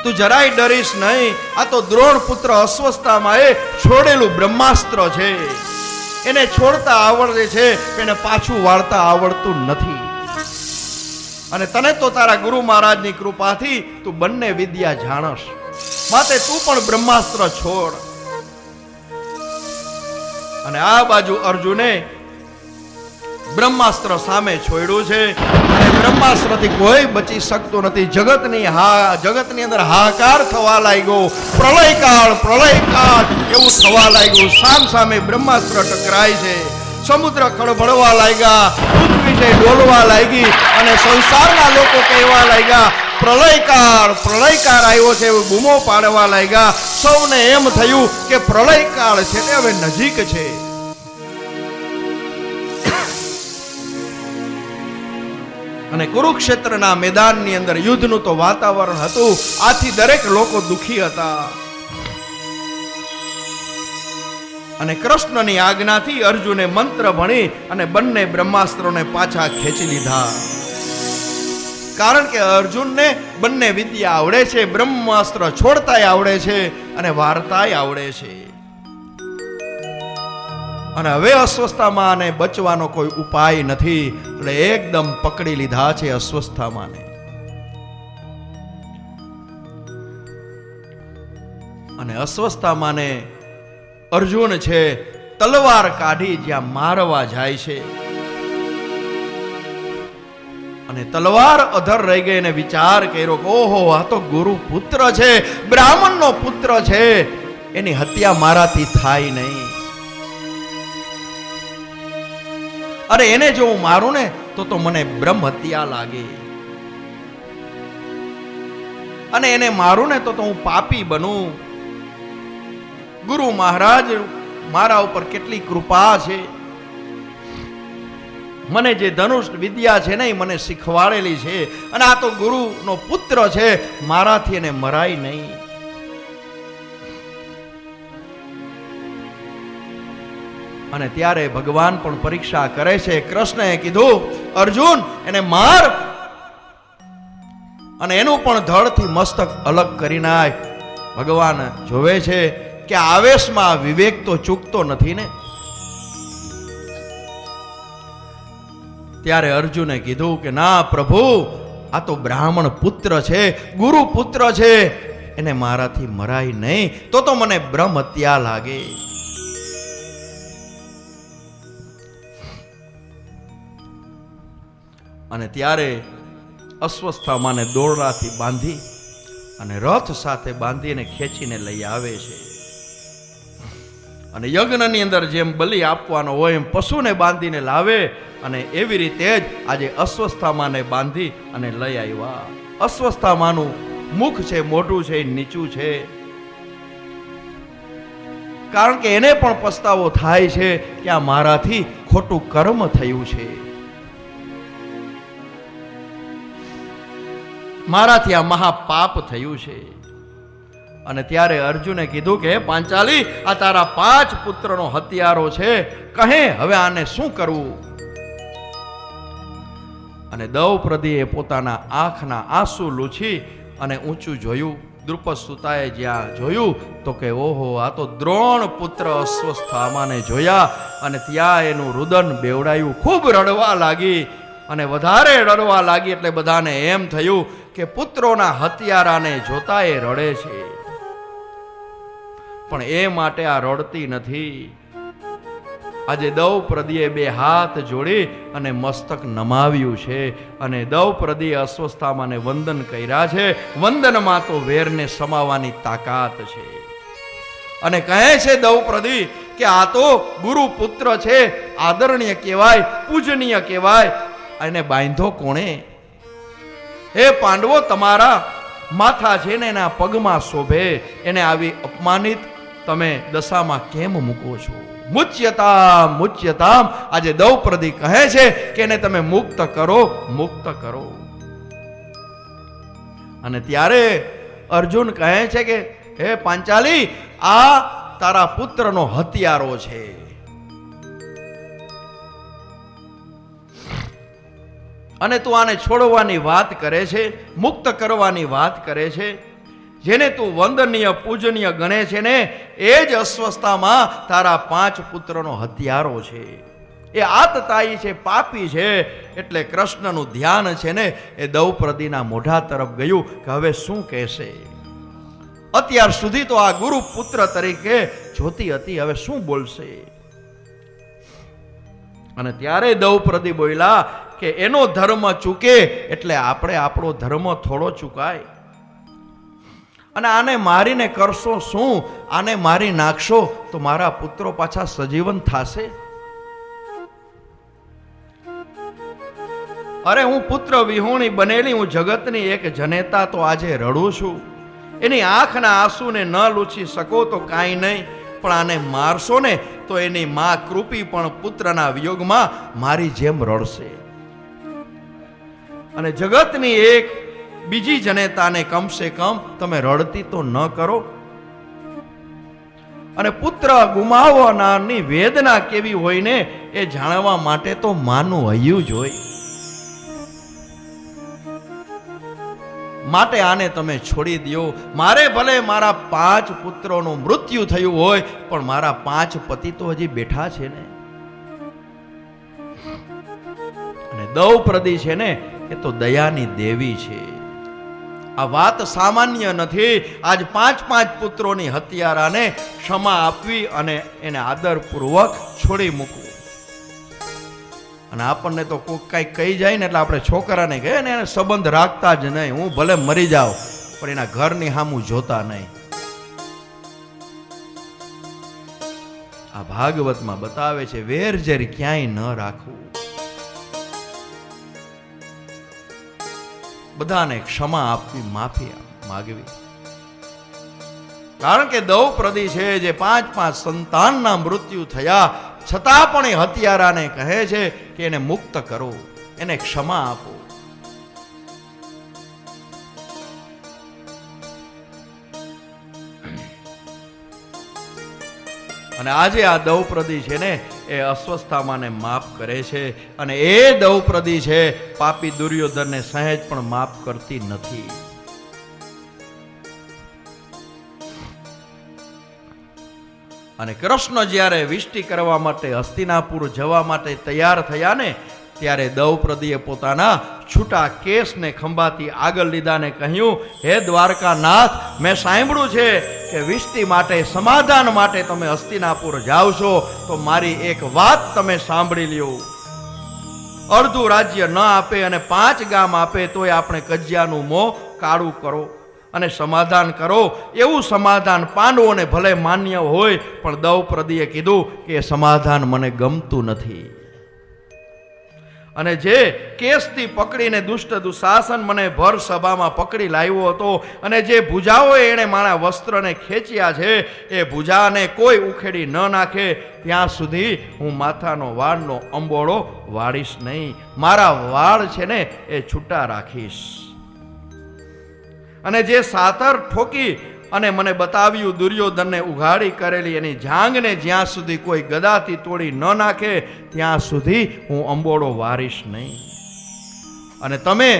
તું જરાય ડરીશ નહીં. આ તો દ્રોણ પુત્ર અસ્વસ્થામાએ છોડેલું બ્રહ્માસ્ત્ર છે, એને છોડતા આવડે છે, એને પાછું વાળતા આવડતું નથી. અને તને તો તારા ગુરુ મહારાજની કૃપાથી તું બંને વિદ્યા જાણસ, માટે તું પણ બ્રહ્માસ્ત્ર છોડ. અને આ બાજુ અર્જુને બ્રહ્માસ્ત્ર સામે છોડ્યું છે, અને બ્રહ્માસ્ત્રથી કોઈ બચી શકતું નથી. જગતની અંદર હાહાકાર થવા લાગ્યો, પ્રલયકાળ એવું થવા લાગ્યું. સામે બ્રહ્માસ્ત્ર ટકરાય છે, સમુદ્ર ખળભળવા લાગ્યા, પૃથ્વી છે ડોલવા લાગી, અને સંસારના લોકો કહેવા લાગ્યા પ્રલયકાળ આવ્યો છે, એવું બૂમો પાડવા લાગ્યા. સૌને એમ થયું કે પ્રલયકાળ છે તે હવે નજીક છે. અને કુરુક્ષેત્રના મેદાનની અંદર યુદ્ધનું તો વાતાવરણ હતું, આથી દરેક લોકો દુખી હતા. અને કૃષ્ણની આજ્ઞાથી અર્જુને મંત્ર ભણી અને બંને બ્રહ્માસ્ત્રોને પાછા ખેંચી લીધા. કારણ કે અર્જુનને બંને વિદ્યા આવડે છે, બ્રહ્માસ્ત્ર છોડતાય આવડે છે અને વાર્તાય આવડે છે. અને હવે અસ્વસ્થામાને બચવાનો કોઈ ઉપાય નથી, એટલે એકદમ પકડી લીધા છે અસ્વસ્થામાને. અને અસ્વસ્થામાને અર્જુન છે તલવાર કાઢી જ્યાં મારવા જાય છે, અને તલવાર અધર રહી ગઈ, અને વિચાર કર્યો કે ઓહો, આ તો ગુરુ પુત્ર છે, બ્રાહ્મણનો પુત્ર છે, એની હત્યા મારાથી થાય નહીં. અરે એને જો હું મારું ને તો મને બ્રહ્મ હત્યા લાગે, અને એને મારું ને તો હું પાપી બનું. ગુરુ મહારાજ મારા ઉપર કેટલી કૃપા છે, મને જે ધનુષ વિદ્યા છે ને એ મને શીખવાડેલી છે, અને આ તો ગુરુનો પુત્ર છે, મારાથી એને મરાય નહીં. અને ત્યારે ભગવાન પણ પરીક્ષા કરે છે. કૃષ્ણએ કીધું અર્જુન એને માર, અને એનું પણ ધડથી મસ્તક અલગ કરી નાખ. ભગવાન જોવે છે કે આવેશમાં વિવેક તો ચૂકતો નથી ને. ત્યારે અર્જુને કીધું કે ના પ્રભુ, આ તો બ્રાહ્મણ પુત્ર છે, ગુરુ પુત્ર છે, એને મારાથી મરાય નહીં, તો મને બ્રહ્મ હત્યા લાગે. અને ત્યારે અસ્વસ્થામાને દોરડાથી બાંધી અને રથ સાથે બાંધીને ખેંચીને લઈ આવે છે. અને યજ્ઞની અંદર જેમ બલિ આપવાનો હોય એમ પશુને બાંધીને લાવે, અને એવી રીતે જ આજે અસ્વસ્થામાને બાંધી અને લઈ આવ્યા. અસ્વસ્થામાનું મુખ છે મોઢું છે નીચું છે, કારણ કે એને પણ પસ્તાવો થાય છે કે આ મારાથી ખોટું કર્મ થયું છે, મારાથી આ મહાપાપ થયું છે. અને ત્યારે અર્જુને કીધું કે પાંચાલી, આ તારા 5 પુત્રનો હત્યારો છે, કહે હવે આને શું કરવું. અને દ્રૌપદીએ પોતાના આંખના આંસુ લૂછી અને ઊંચું જોયું. દ્રુપદ સુતાએ જ્યાં જોયું તો કે ઓહો, આ તો દ્રોણ પુત્ર અશ્વસ્થામાને જોયા અને ત્યાં એનું રુદન બેવડાયું. ખૂબ રડવા લાગી અને વધારે રડવા લાગી એટલે બધાને એમ થયું કે પુત્રોના હત્યારાને જોતા એ રડે છે, પણ એ માટે આ રડતી નથી. આજે દ્રૌપદીએ બે હાથ જોડી અને મસ્તક નમાવ્યું છે અને દ્રૌપદીએ અશ્વસ્થામાને વંદન કર્યા છે. વંદનમાં તો વેરને સમાવવાની તાકાત છે. અને કહે છે દ્રૌપદી કે આ તો ગુરુ પુત્ર છે, આદરણીય કહેવાય, પૂજનીય કહેવાય. એને બાંધો કોણે? હે પાંડવો, તમારા માથા છે ને એના પગમાં શોભે, એને આવી અપમાનિત તમે દશામાં કેમ મૂકો છો? મુચ્યતામ મુચ્યતામ. આજે દ્રૌપદી કહે છે કે એને તમે મુક્ત કરો, મુક્ત કરો. અને ત્યારે અર્જુન કહે છે કે હે પાંચાલી, આ તારા પુત્રનો હત્યારો છે. અને તું આને છોડવાની વાત કરે છે, મુક્ત કરવાની વાત કરે છે. જેને તું વંદનીય પૂજનીય ગણે છે ને, એ જ અસ્વસ્થામાં તારા 5 પુત્રનો હત્યારો છે. એ આતતાયી છે, પાપી છે. એટલે કૃષ્ણનું ધ્યાન છે ને એ દ્રૌપદીના મોઢા તરફ ગયું કે હવે શું કહેશે. અત્યાર સુધી તો આ ગુરુ પુત્ર તરીકે જોતી હતી, હવે શું બોલશે. અને ત્યારે દ્રૌપદી બોલ્યા કે એનો ધર્મ ચૂકે એટલે આપણે આપણો ધર્મ થોડો ચૂકાય. અને આને મારીને કરશો શું? આને મારી નાખશો તો મારા પુત્રો પાછા સજીવન થશે? અરે હું પુત્ર વિહોણી બનેલી, હું જગતની એક જનેતા તો આજે રડું છું. એની આંખના આંસુને ન લૂછી શકો તો કાંઈ નહીં, પણ આને મારશો ને તો એની માં કૃપી પણ પુત્રના વિયોગમાં મારી જેમ રડશે. અને જગતની એક બીજી જનેતાને કમસે કમ તમે રડતી તો ન કરો. અને પુત્ર ગુમાવનારની વેદના કેવી હોય ને એ જાણવા માટે તો માનું હૈયું જ હોય. માટે આને તમે છોડી દો. મારે ભલે મારા 5 પુત્રોનું મૃત્યુ થયું હોય, પણ મારા 5 પતિ તો હજી બેઠા છે ને. અને દ્રૌપદી છે ને એ તો દયાની દેવી છે. આ વાત સામાન્ય નથી. આજ 5 પુત્રોની હત્યારાને ક્ષમા આપવી અને એને આદરપૂર્વક છોડી મૂકવું. અને આપણને તો કોઈ કઈ કહી જાય ને એટલે આપણે છોકરાને કહે ને એને સંબંધ રાખતા જ નહીં. હું ભલે મરી જાઉં પણ એના ઘરની સામું જોતા નહીં. આ ભાગવતમાં બતાવે છે વેરઝેર ક્યાંય ન રાખવું, બધાને ક્ષમા આપવી, માફી માગવી. કારણ કે દ્રૌપદી છે જે 5 સંતાનના મૃત્યુ થયા છતાં પણ એ હત્યારાને કહે છે કે એને મુક્ત કરો, એને ક્ષમા આપો. અને આજે આ દ્રૌપદી છે ને એ અસ્વસ્થામાને માફ કરે છે. અને એ દ્રૌપદી છે પાપી દુર્યોધનને સહેજ પણ માફ કરતી નથી. અને કૃષ્ણ જ્યારે વિષ્ટિ કરવા માટે હસ્તિનાપુર જવા માટે તૈયાર થયા ને ત્યારે દ્રૌપદીએ પોતાના છૂટા કેસને ખંભાથી આગળ લીધા ને કહ્યું, હે દ્વારકાનાથ, મેં સાંભળ્યું છે કે વિષ્ટિ માટે, સમાધાન માટે તમે હસ્તિનાપુર જાઓ છો, તો મારી એક વાત તમે સાંભળી લ્યો. અડધું રાજ્ય ન આપે અને 5 ગામ આપે તોય આપણે કજિયાનું મોં કાળું કરો અને સમાધાન કરો. એવું સમાધાન પાંડવોને ભલે માન્ય હોય, પણ દ્રૌપદીએ કીધું કે સમાધાન મને ગમતું નથી. અને જે કેસથી પકડીને દુષ્ટ દુશાસન મને ભર સભામાં પકડી લાવ્યો હતો અને જે ભુજાઓએ એણે મારા વસ્ત્રને ખેંચ્યા છે એ ભુજાને કોઈ ઉખેડી ન નાખે ત્યાં સુધી હું માથાનો વાળનો અંબોળો વાળીશ નહીં. મારા વાળ છે ને એ છૂટા રાખીશ. અને જે સાતર ઠોકી અને મને બતાવ્યું દુર્યોધનને ઉઘાડી કરેલી એની જાંગને જ્યાં સુધી કોઈ ગદાથી તોડી ન નાખે ત્યાં સુધી હું અંબોળો વારીશ નહીં. અને તમે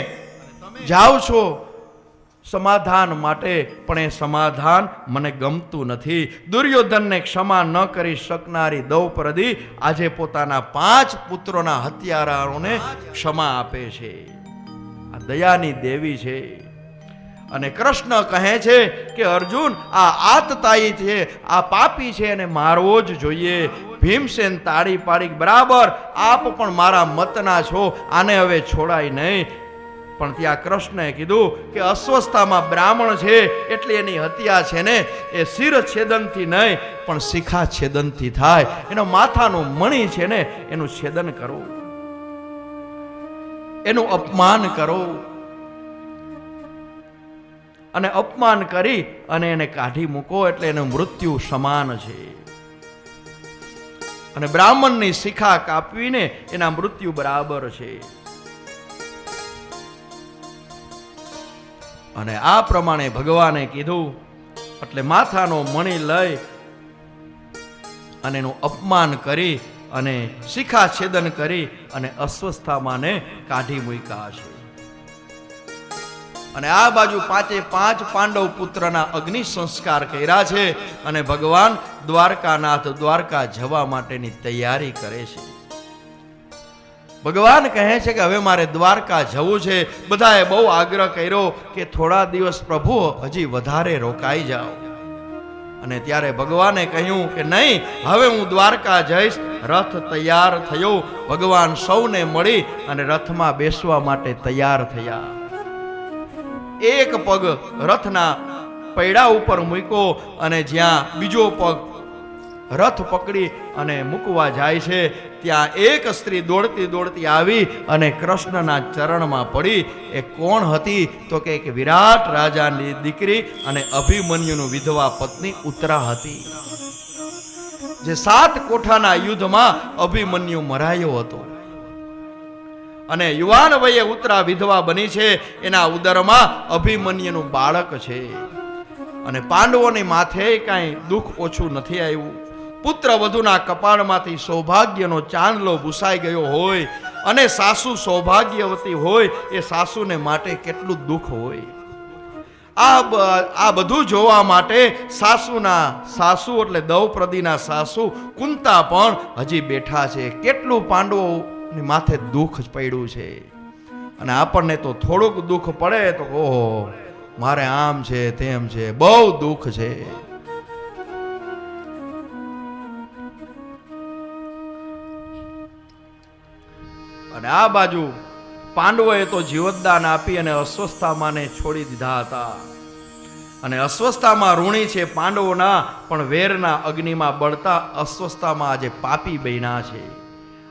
જાઓ છો સમાધાન માટે, પણ એ સમાધાન મને ગમતું નથી. દુર્યોધનને ક્ષમા ન કરી શકનારી દ્રૌપદી આજે પોતાના 5 પુત્રોના હત્યારાઓને ક્ષમા આપે છે. આ દયાની દેવી છે. અને કૃષ્ણ કહે છે કે અર્જુન, આ આતતાયી છે, આ પાપી છે, એને મારવો જ જોઈએ. ભીમસેન તાળી પાડી, બરાબર, આપ પણ મારા મતના છો, આને હવે છોડાય નહીં. પણ ત્યાં કૃષ્ણએ કીધું કે અસ્વસ્થતામાં બ્રાહ્મણ છે એટલે એની હત્યા છે ને એ શિર છેદનથી નહીં પણ શિખા છેદનથી થાય. એનો માથાનું મણી છે ને એનું છેદન કરો, એનું અપમાન કરો. અને અપમાન કરી અને એને કાઢી મૂકો એટલે એનું મૃત્યુ સમાન છે. અને બ્રાહ્મણની શિખા કાપવીને એના મૃત્યુ બરાબર છે. અને આ પ્રમાણે ભગવાને કીધું. એટલે માથાનો મણી લઈ અને એનું અપમાન કરી અને શિખા છેદન કરી અને અસ્વસ્થતામાંને કાઢી મૂક્યા છે. અને આ બાજુ 5 પાંડવ પુત્રના અગ્નિ સંસ્કાર કર્યા છે અને ભગવાન દ્વારકાનાથ દ્વારકા જવા માટેની તૈયારી કરે છે. ભગવાન કહે છે કે હવે મારે દ્વારકા જવું છે. બધાએ બહુ આગ્રહ કર્યો કે થોડા દિવસ પ્રભુ હજી વધારે રોકાઈ જાઓ. અને ત્યારે ભગવાને કહ્યું કે નહીં, હવે હું દ્વારકા જઈશ. રથ તૈયાર થયો. ભગવાન સૌને મળી અને રથમાં બેસવા માટે તૈયાર થયા. એક પગ રથના પૈડા ઉપર મૂક્યો અને જ્યાં બીજો પગ રથ પકડી અને મૂકવા જાય છે ત્યાં એક સ્ત્રી દોડતી દોડતી આવી અને કૃષ્ણના ચરણમાં પડી. એ કોણ હતી? તો કે એક વિરાટ રાજાની દીકરી અને અભિમન્યુનું વિધવા પત્ની ઉત્તરા હતી, જે 7 કોઠાના યુદ્ધમાં અભિમન્યુ મરાયો હતો. અને યુવાન વયે ઉત્તરા વિધવા બની છે. એના ઉદરમાં અભિમન્યુનું બાળક છે. અને પાંડવોની માથે કાંઈ દુઃખ ઓછું નથી આવ્યું. પુત્ર વધુના કપાળમાંથી સૌભાગ્યનો ચાંદલો ભૂસાઈ ગયો હોય અને સાસુ સૌભાગ્યવતી હોય, એ સાસુને માટે કેટલું દુઃખ હોય. આ બધું જોવા માટે સાસુ એટલે દ્રૌપદીના સાસુ કુંતા પણ હજી બેઠા છે. કેટલું પાંડવોની માથે દુઃખ પડ્યું છે. અને આપણને તો થોડુંક દુઃખ પડે તો ઓહો, મારે આમ છે તેમ છે, બહુ દુઃખ છે. અને આ બાજુ પાંડવોએ તો જીવતદાન આપી અને અસ્વસ્થતામાંને છોડી દીધા હતા. અને અસ્વસ્થતામાં ઋણી છે પાંડવોના, પણ વેરના અગ્નિમાં બળતા અસ્વસ્થતામાં આજે પાપી બન્યા છે.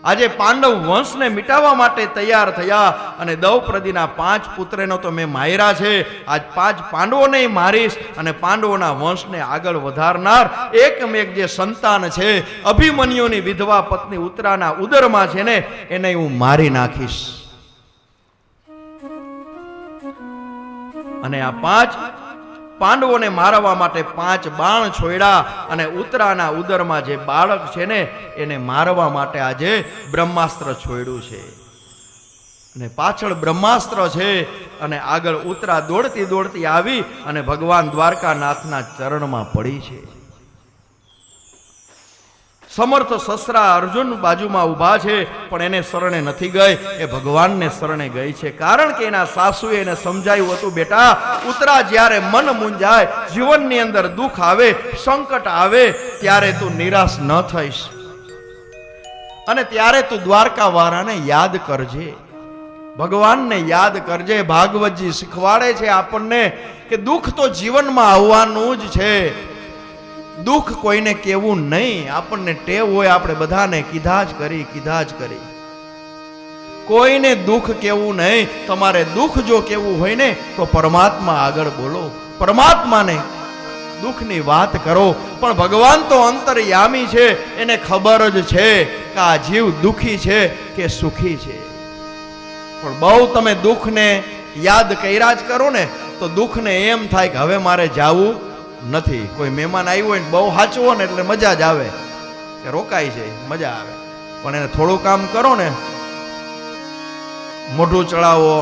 આજે પાંડવ વંશને મિટાવવા માટે તૈયાર થયા. અને દ્રૌપદીના 5 પુત્રનો તો મેં માર્યા છે, આજ 5 પાંડવોને મારીશ. અને પાંડવોના વંશને આગળ વધારનાર એકમેક જે સંતાન છે અભિમન્યુની વિધવા પત્ની ઉત્તરાના ઉદરમાં છે ને, એને હું મારી નાખીશ. અને આ 5 પાંડવોને મારવા માટે 5 બાણ છોડ્યા. અને ઉત્તરાના ઉદરમાં જે બાળક છે ને એને મારવા માટે આજે બ્રહ્માસ્ત્ર છોડ્યું છે. અને પાછળ બ્રહ્માસ્ત્ર છે અને આગળ ઉત્તરા દોડતી દોડતી આવી અને ભગવાન દ્વારકાનાથના ચરણમાં પડી છે. સમર્થ સસરા અર્જુન બાજુમાં ઊભા છે, પણ એને શરણે નથી ગઈ, એ ભગવાનને શરણે ગઈ છે. કારણ કે એના સાસુએ એને સમજાયું હતું, બેટા ઉત્તરા, જ્યારે મન મૂંઝાય, જીવનની અંદર દુઃખ આવે, સંકટ આવે, ત્યારે તું નિરાશ ન થઈશ. અને ત્યારે તું દ્વારકા વાળાને યાદ કરજે, ભગવાનને યાદ કરજે. ભાગવતજી શીખવાડે છે આપણને કે દુઃખ તો જીવનમાં આવવાનું જ છે. દુઃખ કોઈને કેવું નહીં. આપણને ટેવ હોય, આપણે બધાને કીધા જ કરી. કોઈને દુઃખ કેવું નહીં. તમારે દુઃખ જો કેવું હોય ને તો પરમાત્મા આગળ બોલો, પરમાત્માને દુઃખની વાત કરો. પણ ભગવાન તો અંતર્યામી છે, એને ખબર જ છે કે આ જીવ દુઃખી છે કે સુખી છે. પણ બહુ તમે દુઃખને યાદ કર્યા જ કરો ને તો દુઃખને એમ થાય કે હવે મારે જાવું નથી. કોઈ મહેમાન આવ્યું હોય ને બહુ સાચવો ને એટલે મજા જ આવે કે રોકાય છે, મજા આવે. પણ એને થોડું કામ કરો ને મોઢું ચડાવો,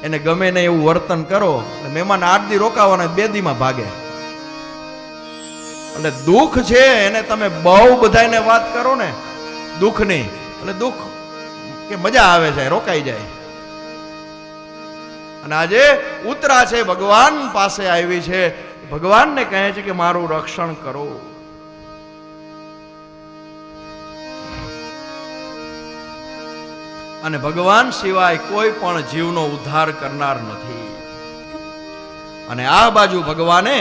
એને ગમે નહીં એવું વર્તન કરો, એટલે મહેમાન 8 દી રોકાવાના, 2 દીમાં ભાગે. એટલે દુઃખ છે એને તમે બહુ બધાને વાત કરો ને દુઃખની, એટલે દુઃખ કે મજા આવે છે, રોકાઈ જાય. અને આજે ઉત્તરા છે ભગવાન પાસે આવી છે, ભગવાનને કહે છે કે મારું રક્ષણ કરો. અને ભગવાન સિવાય કોઈ પણ જીવનો ઉદ્ધાર કરનાર નથી. અને આ બાજુ ભગવાને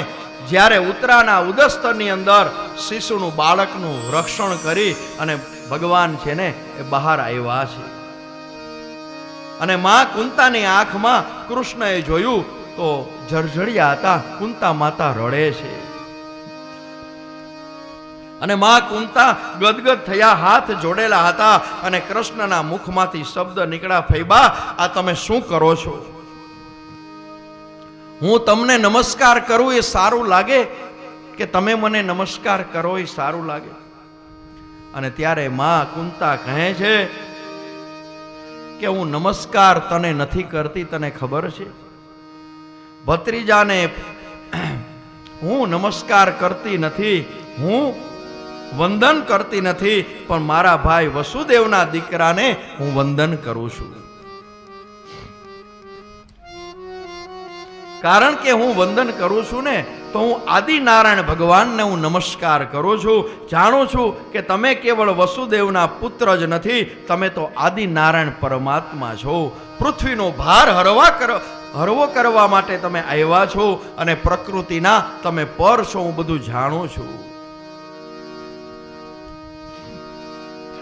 જ્યારે ઉત્તરાના ઉદસ્તરની અંદર શિશુનું બાળકનું રક્ષણ કરી અને ભગવાન છે ને એ બહાર આવ્યા છે. અને માં કુંતાની આંખમાં કૃષ્ણએ જોયું તો જળજળિયા હતા, કુંતા માતા રડે છે. અને માં કુંતા ગદગદ થયા, હાથ જોડેલા હતા, અને કૃષ્ણના મુખમાંથી શબ્દ નીકળ્યા, ફૈબા આ તમે શું કરો છો? હું તમને નમસ્કાર કરું એ સારું લાગે કે તમે મને નમસ્કાર કરો એ સારું લાગે? અને ત્યારે માં કુંતા કહે છે કે હું નમસ્કાર તને નથી કરતી, તને ખબર છે? ભત્રીજાને હું નમસ્કાર કરતી નથી, હું વંદન કરતી નથી, પણ મારા ભાઈ વસુદેવના દીકરાને હું વંદન કરું છું. કારણ કે હું વંદન કરું છું ને તો હું આદિનારાયણ ભગવાનને હું નમસ્કાર કરું છું. જાણું છું કે તમે કેવળ વસુદેવના પુત્ર જ નથી, તમે તો આદિનારાયણ પરમાત્મા છો. પૃથ્વીનો ભાર હરવો કરવા માટે તમે આવ્યા છો, અને પ્રકૃતિના તમે પર છો, હું બધું જાણું છું.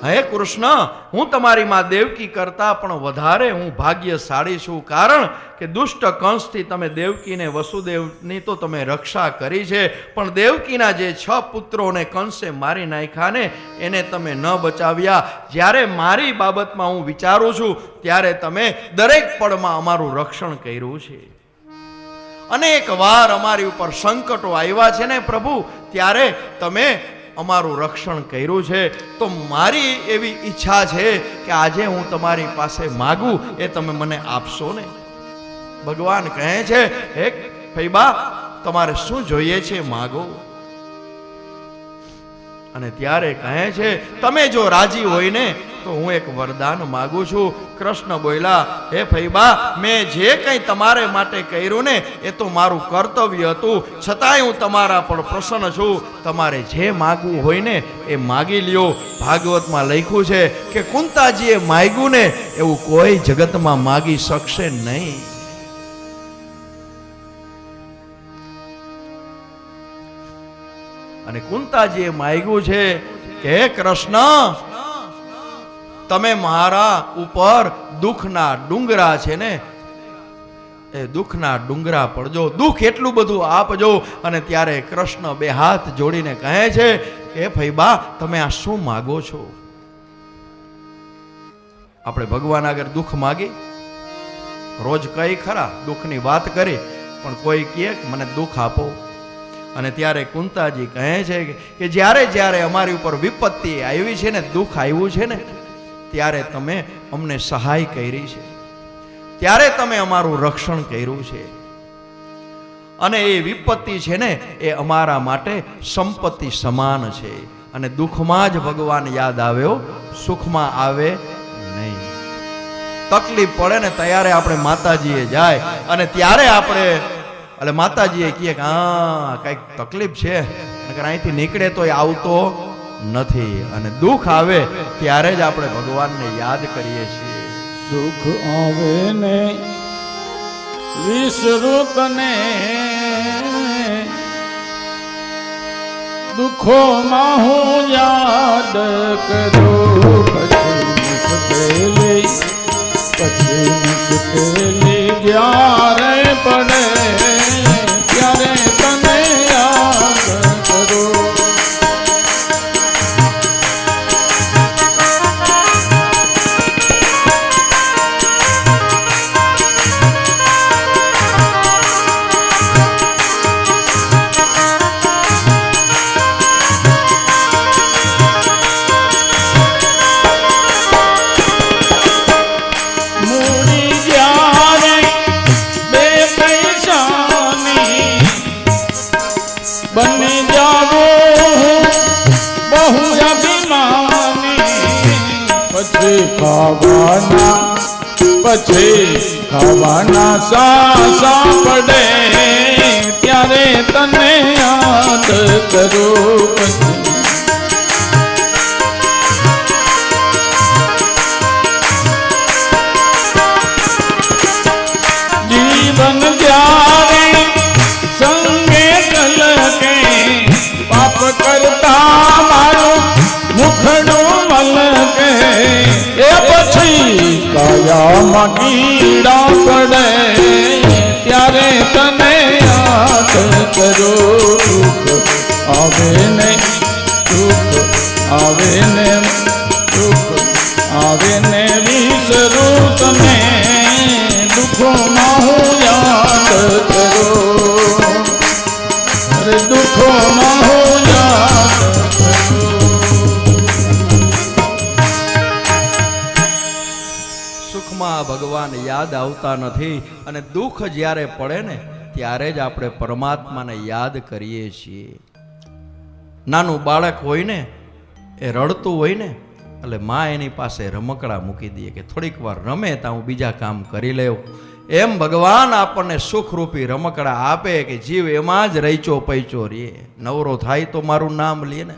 હે કૃષ્ણ, હું તમારી માં દેવકી કરતા પણ વધારે હું ભાગ્યશાળી છું. કારણ કે દુષ્ટ કંસથી તમે દેવકીને વસુદેવની તો તમે રક્ષા કરી છે, પણ દેવકીના જે 6 પુત્રોને કંસે મારી નાખ્યા ને એને તમે ન બચાવ્યા. જ્યારે મારી બાબતમાં હું વિચારું છું ત્યારે તમે દરેક પળમાં અમારું રક્ષણ કર્યું છે. અનેક વાર અમારી ઉપર સંકટો આવ્યા છે ને પ્રભુ, ત્યારે તમે અમારું રક્ષણ કર્યું છે. તો મારી એવી ઈચ્છા છે કે આજે હું તમારી પાસે માગું એ તમે મને આપશો ને? ભગવાન કહે છે હે ફૈબા, તમારે શું જોઈએ છે માગો. અને ત્યારે કહે છે તમે જો રાજી હોય ને તો હું એક વરદાન માગું છું. કૃષ્ણ બોલ્યા, હે ફૈબા, મેં જે કંઈ તમારે માટે કર્યું ને એ તો મારું કર્તવ્ય હતું, છતાંય હું તમારા પર પ્રસન્ન છું. તમારે જે માગવું હોય ને એ માગી લ્યો. ભાગવતમાં લખ્યું છે કે કુંતાજીએ માગ્યું ને એવું કોઈ જગતમાં માગી શકશે નહીં. અને કુંતાજીએ માગ્યું છે કે હે કૃષ્ણ, તમે મારા ઉપર દુઃખના ડુંગરા છે ને એ દુઃખના ડુંગરા પડજો, દુઃખ એટલું બધું આપજો. અને ત્યારે કૃષ્ણ 2 હાથ જોડીને કહે છે કે ફૈબા, તમે આ શું માગો છો? આપણે ભગવાન આગળ દુઃખ માગી, રોજ કઈ ખરા દુઃખની વાત કરી, પણ કોઈ કહે કે મને દુઃખ આપો. અને ત્યારે કુંતાજી કહે છે કે જ્યારે જ્યારે અમારી ઉપર વિપત્તિ આવી છે ને, દુઃખ આવ્યું છે ને, ત્યારે તમે અમને સહાય કરી છે, ત્યારે તમે અમારું રક્ષણ કર્યું છે. અને એ વિપત્તિ છે ને એ અમારા માટે સંપત્તિ સમાન છે. અને દુઃખમાં જ ભગવાન યાદ આવ્યો, સુખમાં આવે નહીં. તકલીફ પડે ને ત્યારે આપણે માતાજીએ જાય, અને ત્યારે આપણે એટલે માતાજીએ કહે કે હા કઈક તકલીફ છે, નકર અહીંથી નીકળે તો આવતો નથી. અને દુઃખ આવે ત્યારે જ આપણે ભગવાનને યાદ કરીએ છીએ. સુખ આવે ને વિસરું તને, દુઃખોમાં હું યાદ કરું. પછી મુશ્કેલી જ્યારે પડે ત્યારે તને યાદ કરું. ખાવાના પછી ખાવાના સાસા પડે ત્યારે તને યાદ કરું. જીવન જ્યારે સંગે કલકે પાપ કરતા મારું મુખડું મલકે એ પછી કાયામાં કીડા પડે ત્યારે તને યાદ કરું. દુઃખ આવે ને દુઃખ આવે ને દુઃખ આવે ને વિસરું તને દુઃખોમાં હું યાદ કરું. અરે દુઃખોમાં હું યાદ સુખમાં ભગવાન યાદ આવતા નથી અને દુઃખ જ્યારે પડે ને ત્યારે જ આપણે પરમાત્માને યાદ કરીએ છીએ. નાનું બાળક હોય ને એ રડતું હોય ને એટલે માં એની પાસે રમકડા મૂકી દે કે થોડીક વાર રમે ત્યાં હું બીજા કામ કરી લેવું. એમ ભગવાન આપણને સુખરૂપી રમકડા આપે કે જીવ એમાં જ રહીચો પૈચો રે. નવરો થાય તો મારું નામ લે ને.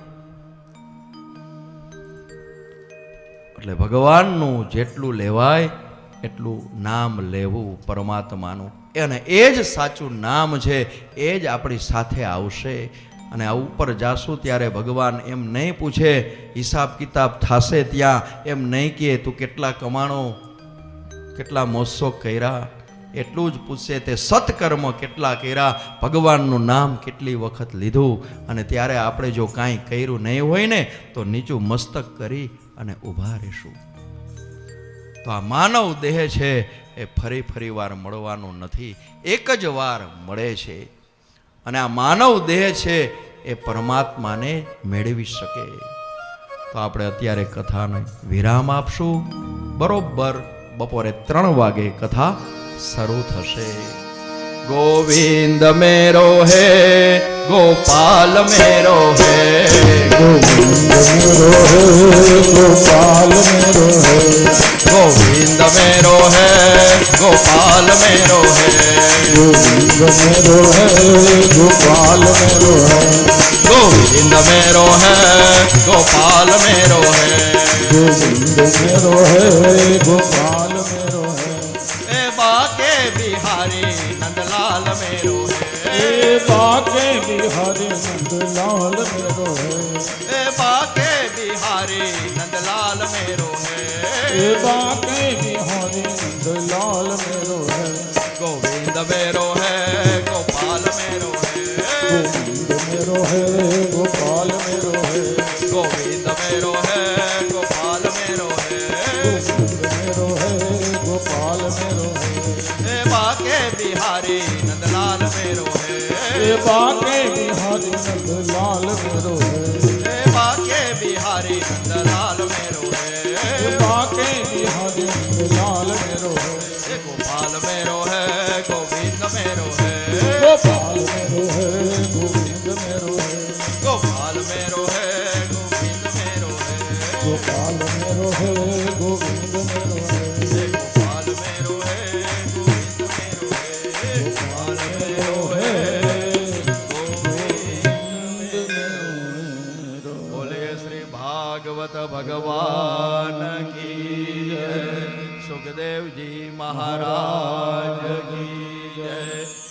એટલે ભગવાનનું જેટલું લેવાય એટલું નામ લેવું પરમાત્માનું, અને એ જ સાચું નામ છે. એ જ આપણી સાથે આવશે. અને આ ઉપર જાશું ત્યારે ભગવાન એમ નહીં પૂછે, હિસાબ કિતાબ થશે ત્યાં એમ નહીં કહે તું કેટલા કમાણો, કેટલા મોજશોખ કર્યા, એટલું જ પૂછશે તે સત્કર્મ કેટલા કર્યા, ભગવાનનું નામ કેટલી વખત લીધું. અને ત્યારે આપણે જો કાંઈ કર્યું નહીં હોય ને તો નીચું મસ્તક કરી અને ઊભા રહેશું. તો આ માનવ દેહ છે એ ફરી વાર મળવાનો નથી, એક જ વાર મળે છે. અને આ માનવ દેહ છે એ પરમાત્માને મેળવી શકે. તો આપણે અત્યારે કથાને વિરામ આપશું. બરોબર બપોરે 3 વાગે કથા શરૂ થશે. ગોવિંદ મેરો હે ગોપાલ મેરો હે, ગોવિંદ મેરો હે ગોપાલ મેરો હે, ગોવિંદ મેરો હે ગોપાલ મેરો હે, ગોવિંદ મેરો હે ગોપાલ મેરો હે, ગોવિંદ મેરો હે ગોપાલ મેરો હે, ગોવિંદ મેરો હે ગોપાલ મેરો હે, એ બાકે બિહારી નંદલાલ મેરો હે, એ બાકે બિહારી નંદલાલ મેરો હે, એ બાકે બિહારી નંદલાલ મેરો હે, એ બાકે બિહારી નંદલાલ મેરો હે, ગોવિંદ મેરો હે ગોપાલ મેરો હે, ગોવિંદ મેરો હે ગોપાલ મેરો હે, ગોવિંદ મેરો હે ગોપાલ મેરો હે, ગોવિંદ મેરો હે ગોપાલ મેરો હે, એ બાકે બિહારી નંદલાલ મેરો હે, એ બાકે બિહારી નંદલાલ મેરો હે, એ બાકે બિહારી નંદલાલ મેરો હે, એ બાકે બિહારી નંદલાલ મેરો હે, એ ગોપાલ મેરો હે ગોવિંદ મેરો હે, ગોપાલ મેરો હે ગોવિંદ મેરો હે, ગોપાલ મેરો હે ગોવિંદ મેરો હે, ગોપાલ મેરો હે ગોવિંદ મેરો હે, એ ગોપાલ મેરો હે ગોવિંદ મેરો હે, ગોપાલ મેરો હે ગોવિંદ મેરો. બોલે શ્રી ભાગવત ભગવાન કી જય, સુખદેવજી મહારાજ કી જય,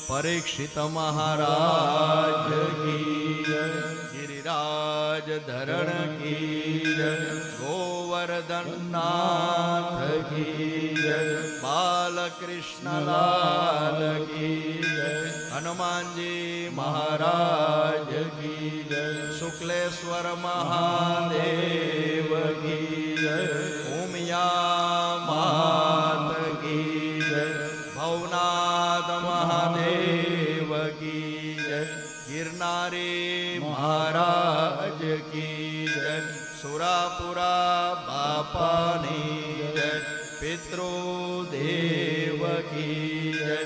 પરીક્ષિત મહારાજ કી જય, ગિરિરાજ ધરણ કી જય, ગોવર્ધન નાથ કી જય, બાલકૃષ્ણ લાલ કી જય, હનુમાનજી મહારાજ કી જય, શુક્લેશ્વર મહાદેવ કી જય, ઉમિયા માત કી જય, ભવનાથ મહાદેવ કી જય, ગિરનારી મહારાજ કી જય, સુરાપુરા બાપાની જય, પિતૃદેવ કી જય.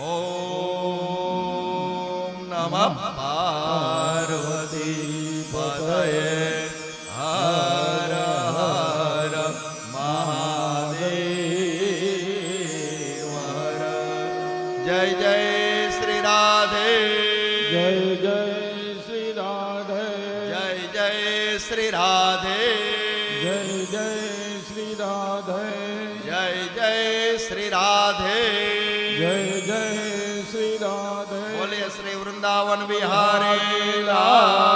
ઓમ નમઃ પાર્વતી પતયે હર હર મહાદેવ. જય જય શ્રી રાધે જય જય શ્રી રાધે જય જય શ્રી રાધે જય જય શ્રી રાધે જય જય શ્રી રાધે જય જય શ્રી રાધે બોલે શ્રી વૃંદાવન વિહારી લાલ